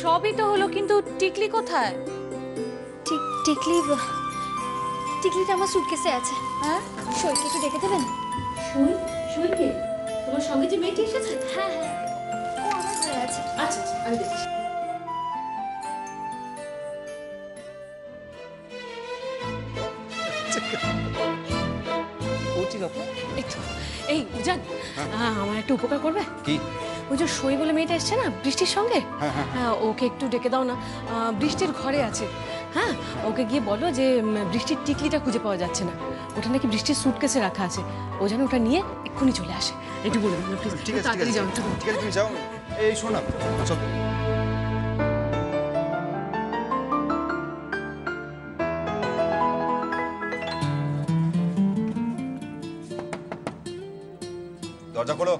সবই তো হলো, কিন্তু টিকলি কোথায়? টিকলিটা আমার সুটকেসে আছে। হ্যাঁ, সইকে একটু ডেকে দেবেন? সইকে তোমার সঙ্গে যে মেয়েটি এসেছে? হ্যাঁ হ্যাঁ, ও আমার ঘরে আছে। আচ্ছা আচ্ছা, আমি দেখছি। এই উজান, আমার একটা উপকার করবে? কি? ওই যে সই বলে মেয়েটা এসছে না বৃষ্টির সঙ্গে, হ্যাঁ ওকে একটু ডেকে দাও না। বৃষ্টির ঘরে আছে। হ্যাঁ, ওকে গিয়ে বলো যে বৃষ্টির টিকলিটা খুঁজে পাওয়া যাচ্ছে না, ওটা নাকি বৃষ্টির সুটকেসে রাখা আছে, ও যেন ওটা নিয়ে এক্ষুনি চলে আসে। একটু বলবেন না প্লিজ? ঠিক আছে, তাড়াতাড়ি যাও। ঠিক আছে, তুমি যাও। এই শোন না, চল। দরজা খোলো।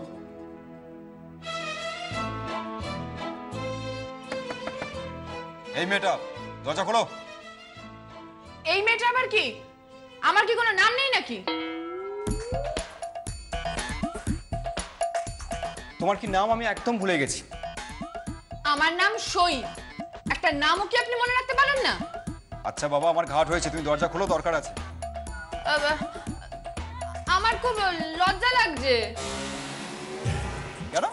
এই মেয়েটা, দরজা খোলো। এই মেয়েটা আবার কি? আমার কি কোনো নাম নেই নাকি? তোমার কি নাম আমি একদম ভুলে গেছি। আমার নাম সই। একটা নামও কি আপনি মনে রাখতে পারেন না? আচ্ছা বাবা, আমার ঘাট হয়েছে, তুমি দরজা খোলো, দরকার আছে। আমার খুব লজ্জা লাগছে। কেন?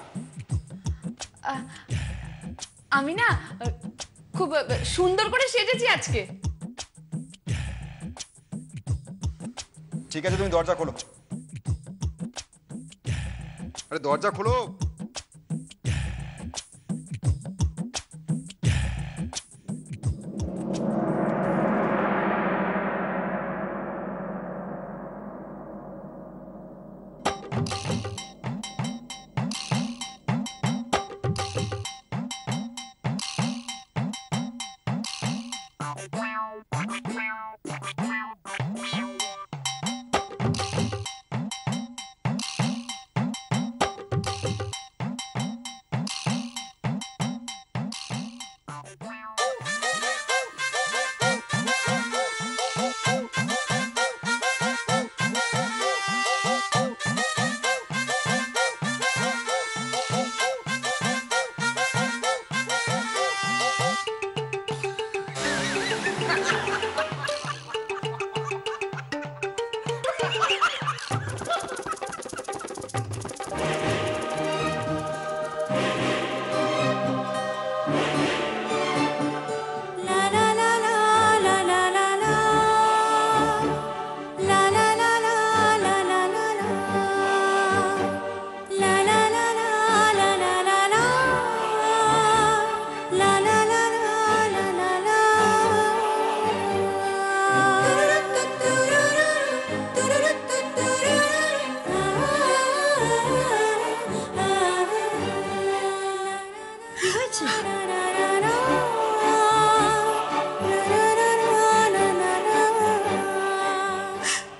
আমি না খুব সুন্দর করে সেজেছি আজকে। ঠিক আছে, তুমি দরজা খোলো। আরে দরজা খোলো।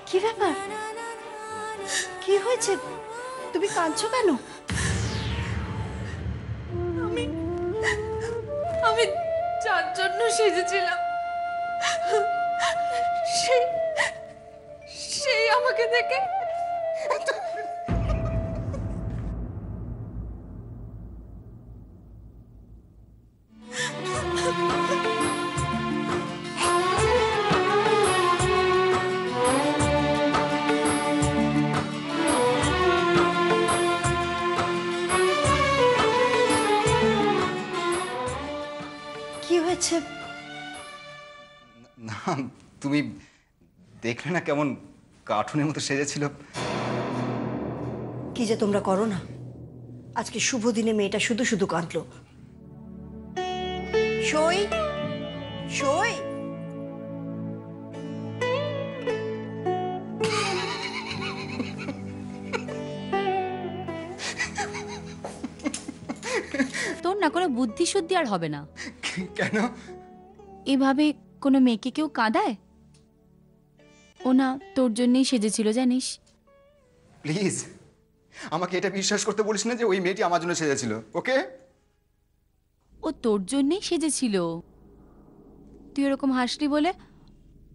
কি ব্যাপার? কি হয়েছে? তুমি কাঁদছো কেন? আমি যার জন্য সেজেছিলাম সেই আমাকে দেখে কি হয়েছে? না, তুমি দেখলে না কেমন কার্টুনের মতো সেজেছিল। কি যে তোমরা করো না, আজকে শুভ দিনে মেয়েটা শুধু শুধু কাঁদলো। সই, সই। তোর না কোনো বুদ্ধি শুদ্ধি আর হবে না। কেন? এভাবে কোনো মেয়েকে কেউ কাঁদায়? ও না তোর জন্যই সেজেছিল জানিস। প্লিজ আমাকে এটা বিশ্বাস করতে বলিস না যে ওই মেয়েটি আমার জন্য সেজেছিল। ওকে, ও তোর জন্যই সেজেছিল। তুই এরকম হাসলি বলে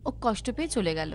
ও কষ্ট পেয়ে চলে গেল।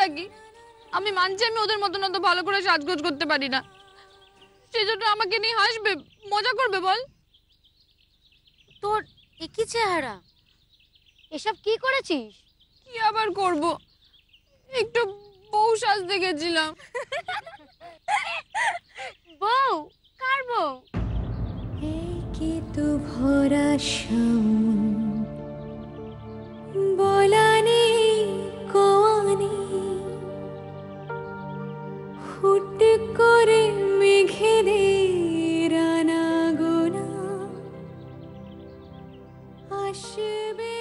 থাকি, আমি মানছি আমি ওদের মতন অত ভালো করে সাজগোজ করতে পারি না, সেজন্য আমাকে নিয়ে হাসবে, মজা করবে বল? তোর একই চেহারা, এসব কি করেছিস? কি আবার করব, একটু বউ সাজতে গেছিলাম। বউ? কার বউ? এই কি তু ভরা শাওন, বলানি কোয়ানি, হুট করে মেঘেদের আনাগোনা, আসবে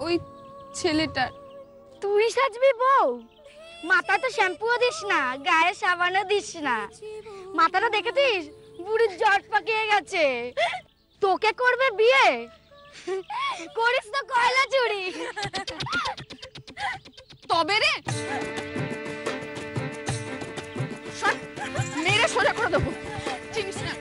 ওই ছেলেটার। তুই সাজবি বউ? মাথায় তো শ্যাম্পুও দিস না, গায়ে সাবানও দিস না, মাথাটা দেখেছিস বুড়ির জট পাকিয়ে গেছে। তোকে করবে বিয়ে? করিস তো কয়লা চুরি। তবে রে সর, মেরে সোজা করে দেবো, চিনিস না।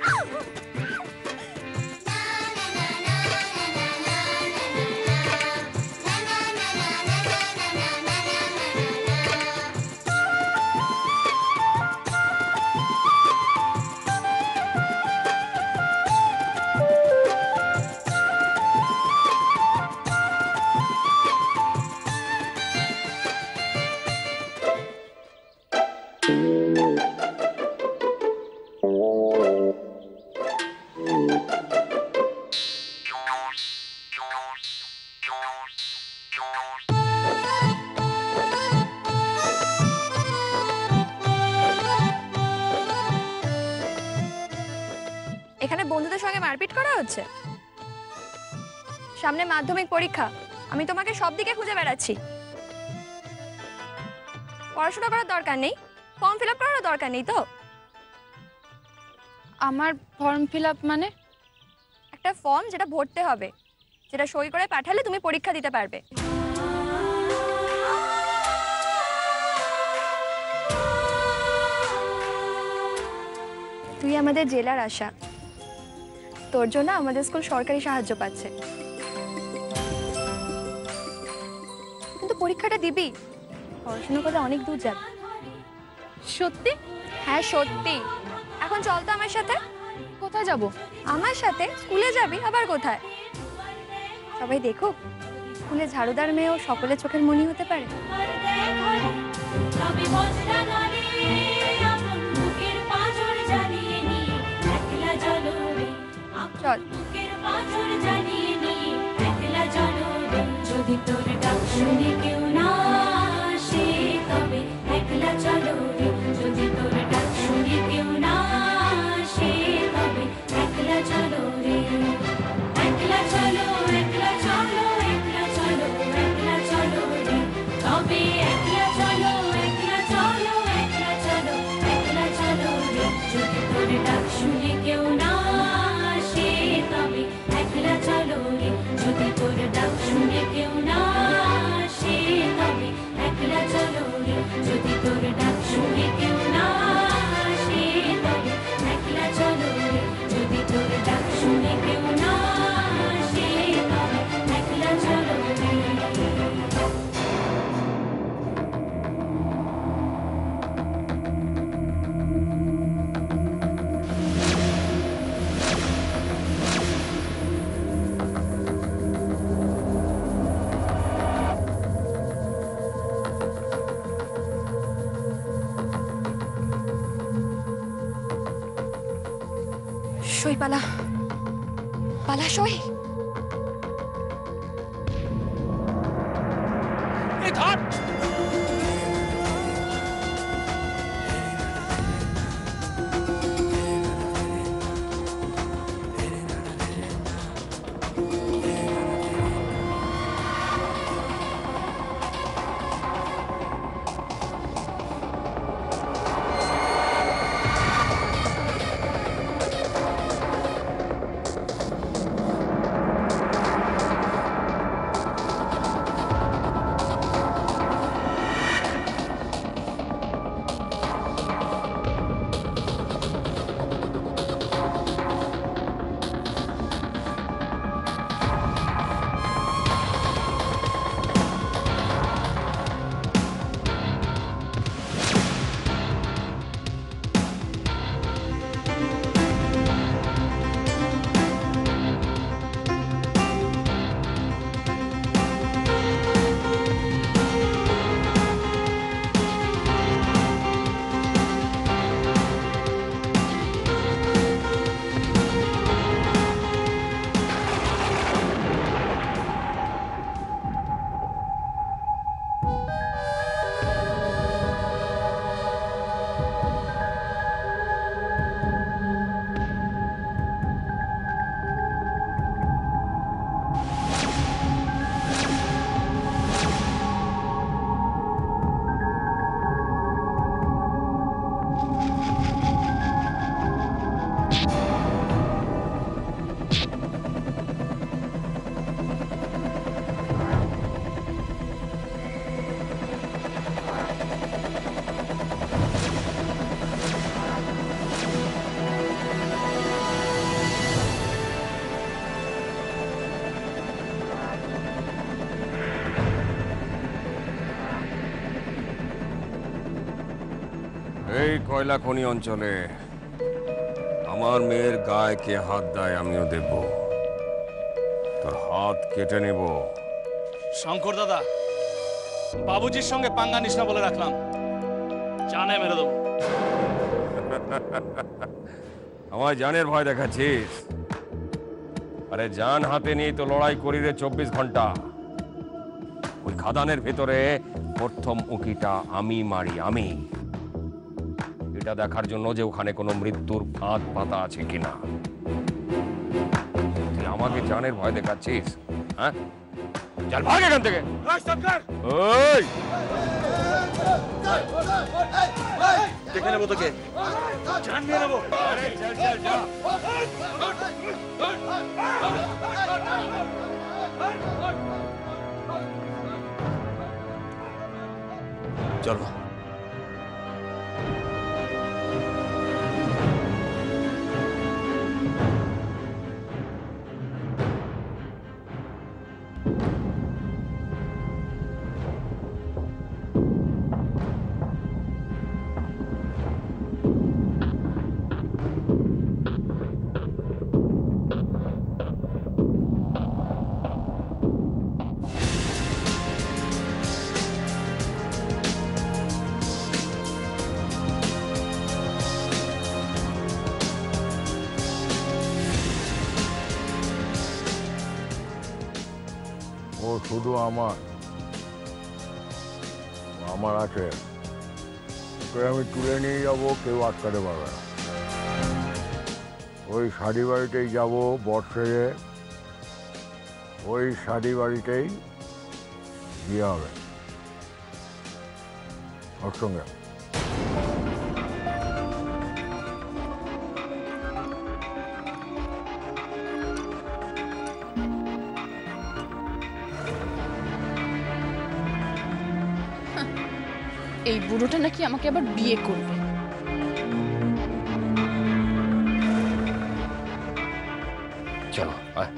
এখানে বন্ধুদের সঙ্গে মারপিট করা হচ্ছে? সামনে মাধ্যমিক পরীক্ষা, আমি তোমাকে সব দিকে খুঁজে বেড়াচ্ছি। পড়াশোনা করার দরকার নেই, ফর্ম ফিল আপ করারও দরকার নেই তো। আমার ফর্ম ফিল আপ মানে? একটা ফর্ম যেটা ভরতে হবে, যেটা সই করে পাঠালে তুমি পরীক্ষা দিতে পারবে। তুই আমাদের জেলার আশা, তোর জন্য আমাদের স্কুল সরকারি সাহায্য পাচ্ছে, কিন্তু পরীক্ষাটা দিবি, পড়াশোনা করে অনেক দূর যাবে। সত্যি? হ্যাঁ সত্যি। এখন চল তো আমার সাথে। কোথায় যাব? আমার সাথে স্কুলে যাবি, আবার কোথায়? সবাই দেখুক, স্কুলে ঝাড়ুদার মেয়েও সকলের চোখের মনি হতে পারে। চল। যদি তোর ডাক শুনে কেউ না আসে তবে একলা চলো রে, যদি তোর ডাক শুনে কেউ না আসে তবে একলা চলো রে, একলা চলো, একলা চলো, একলা চলো, একলা চলো রে, তবে একলা চলো, একলা চলো, একলা চলো, একলা চলো রে, যদি তোর ডাক শুনে কেউ না আসে তবে একলা চলো রে, যদি তোর ডাক শুনে কেউ না আসে তবে একলা চলো রে, যদি তোর ডাক শুনে কেউ না আসে তবে একলা চলো রে, যদি তোর ডাক শুনে কেউ না আসে তবে একলা চলো রে। সই পালা, পালা সই। এই কয়লা খনি অঞ্চলে আমার মেয়ের গায়ে কে হাত দেয় আমিও দেব, তোর হাত কেটে নেব। শঙ্কর দাদা, বাবুজির সঙ্গে পাঙ্গা নিস না বলে রাখলাম, জানে মেরে দেবো। আমার জানের ভয় দেখাচ্ছিস? আরে জান হাতে নিয়ে তো লড়াই করি রে 24 ঘন্টা। ওই খাদানের ভেতরে প্রথম উকিটা আমি মারি, আমি। এটা দেখার জন্য যে ওখানে কোনো মৃত্যুর ফাঁদ পাতা আছে কিনা। তুই আমাকে জানের ভয় দেখাচ্ছিস? হ্যাঁ, চল ভাগ এখান থেকে। ওই দেখে নেবো তোকে, জান নিয়ে নেবো। চল চল যা। চলো। ও শুধু আমার আমার আছে, ওকে আমি তুলে নিয়ে যাব, কেউ আটকাতে পারবে না। ওই শাড়ি বাড়িতেই যাব বর্ষে, ওই শাড়ি বাড়িতেই বিয়ে হবে ওর সঙ্গে। এই বুড়োটা নাকি আমাকে আবার বিয়ে করবে। চলো আয়।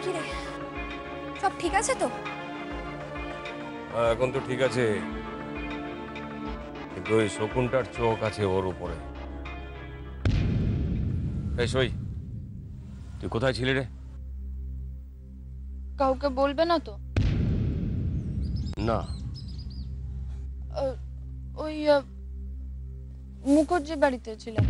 কি রে, সব ঠিক আছে তো? এখন তো ঠিক আছে, কিন্তু ওই শকুনটার চোখ আছে ওর উপরে। এই সই, তুই কোথায় ছিলি রে? কাউকে বলবে না তো? না। ওই মুখর্জি বাড়িতে ছিলাম।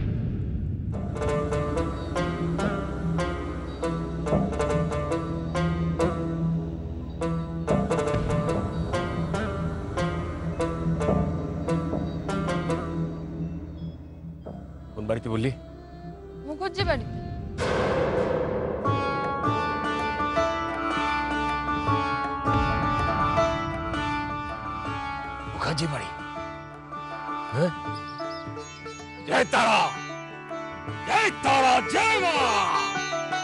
কোন বাড়িতে বললি? মুখর্জি বাড়িতে। মুখার্জি বাড়ি? হ্যাঁ, জয় তারা, জয় তারা, জয় মা।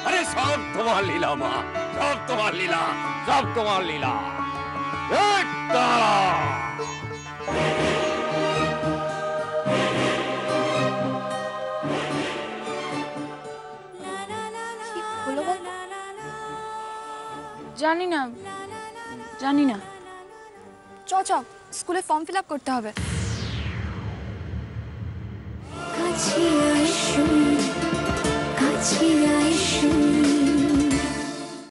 আরে সব তোমার লীলা মা, সব তোমার লীলা, সব তোমার লীলা। জয় তারা। হলো বলতো? জানি না, জানি না। চ চ, স্কুলে ফর্ম ফিল আপ করতে হবে। কাছে